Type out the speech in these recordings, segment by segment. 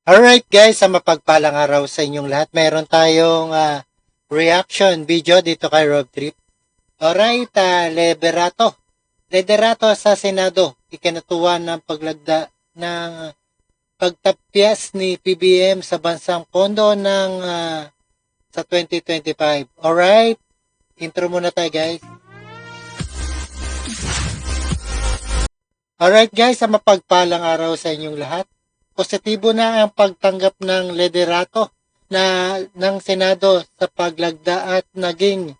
Alright guys, sa mapagpalang araw sa inyong lahat, meron tayong reaction video dito kay Rob Trip. Alright, Liderato sa Senado, ikinatuwa ng paglagda ng pagtapyas ni PBM sa bansang pondo ng sa 2025. Alright, intro muna tayo guys. Alright guys, sa mapagpalang araw sa inyong lahat. Positibo na ang pagtanggap ng liderato ng Senado sa paglagda at naging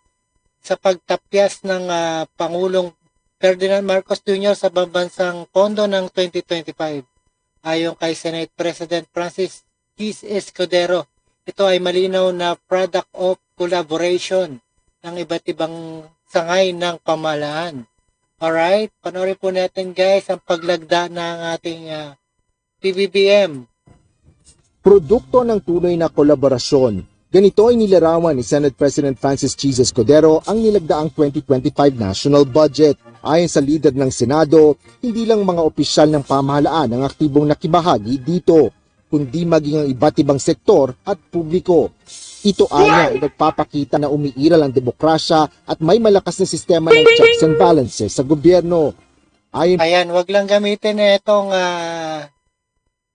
sa pagtapyas ng Pangulong Ferdinand Marcos Jr. sa pambansang pondo ng 2025. Ayon kay Senate President Francis Keith Escudero, ito ay malinaw na product of collaboration ng iba't ibang sangay ng pamahalaan. Alright, panoorin po natin guys ang paglagda ng ating PBBM. Produkto ng tunay na kolaborasyon. Ganito ay nilarawan ni Senate President Francis Keith Escudero ang nilagdaang 2025 national budget. Ayon sa leader ng Senado, hindi lang mga opisyal ng pamahalaan ang aktibong nakibahagi dito, kundi maging ang iba't ibang sektor at publiko. Ito anya ay nagpapakita na umiiral ang demokrasya at may malakas na sistema ng checks and balances sa gobyerno. Ayan, wag lang gamitin na itong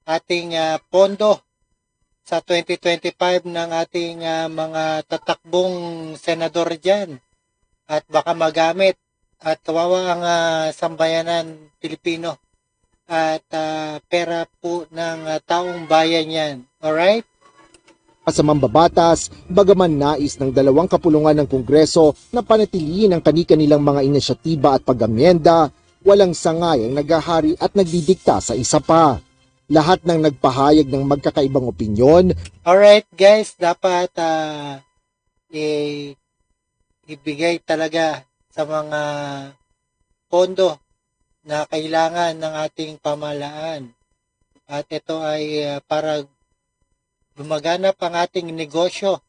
ating pondo sa 2025 ng ating mga tatakbong senador dyan. At baka magamit at kawawa ang sambayanan Pilipino at pera po ng taong bayan yan. Alright? Sa mambabatas, bagaman nais ng dalawang kapulungan ng Kongreso na panatilihin ang kani-kanilang mga inisyatiba at pag-amyenda, walang sangay ang naghahari at nagdidikta sa isa pa. Lahat ng nagpahayag ng magkakaibang opinyon. Alright guys, dapat ibigay talaga sa mga pondo na kailangan ng ating pamahalaan. At ito ay para lumaganap ang ating negosyo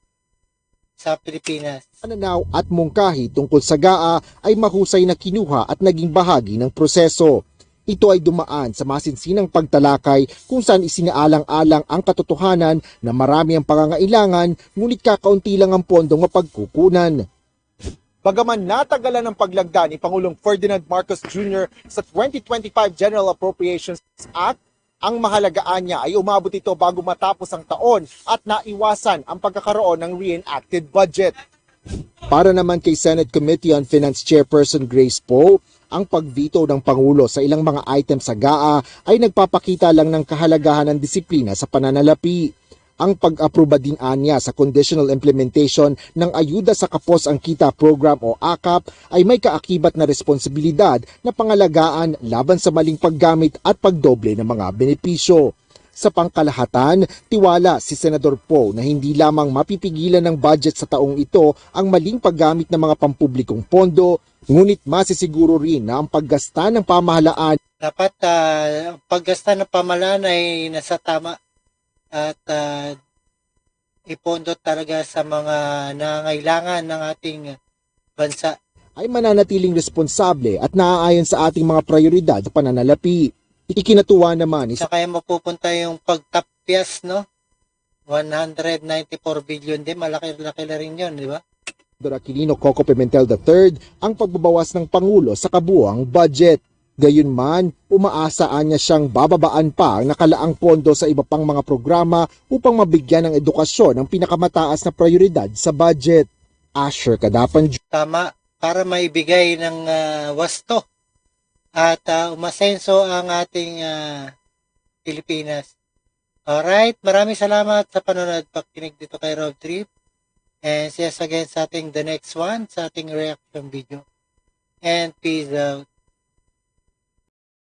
sa Pilipinas. Pananaw at mungkahi tungkol sa GAA ay mahusay na kinuha at naging bahagi ng proseso. Ito ay dumaan sa masinsinang pagtalakay kung saan isinaalang-alang ang katotohanan na marami ang pangangailangan ngunit kakaunti lang ang pondong mapagkukunan. Bagaman natagalan ang paglagda ni Pangulong Ferdinand Marcos Jr. sa 2025 General Appropriations Act, ang mahalagaan niya ay umabot ito bago matapos ang taon at naiwasan ang pagkakaroon ng reenacted budget. Para naman kay Senate Committee on Finance Chairperson Grace Poe, ang pagveto ng Pangulo sa ilang mga items sa GAA ay nagpapakita lang ng kahalagahan ng disiplina sa pananalapi. Ang pag-aproba din anya sa conditional implementation ng Ayuda sa Kapos ang Kita Program o AKAP ay may kaakibat na responsibilidad na pangalagaan laban sa maling paggamit at pagdoble ng mga benepisyo. Sa pangkalahatan, tiwala si Senador Poe na hindi lamang mapipigilan ng budget sa taong ito ang maling paggamit ng mga pampublikong pondo, ngunit masisiguro rin na ang paggasta ng pamahalaan. Dapat ang paggasta ng pamahalaan ay nasa tama at ipondo talaga sa mga nangangailangan ng ating bansa. Ay mananatiling responsable at naaayon sa ating mga prioridad sa pananalapi. Ikinatuwa naman Sa kaya mapupunta yung pagtapyas, no? 194 billion din, malaki-laki na rin yun, di ba? Aquilino Coco Pimentel III ang pagbabawas ng Pangulo sa kabuuang budget. Gayunman, umaasaan niya siyang bababaan pa ang nakalaang pondo sa iba pang mga programa upang mabigyan ng edukasyon ang pinakamataas na prioridad sa budget. Asher Kadapan. Tama, para maibigay ng wasto at umasenso ang ating Pilipinas. Alright, maraming salamat sa panonood pakikinig dito kay Rob Trip. And see us again sa ating the next one, sa ating reaction video. And peace out.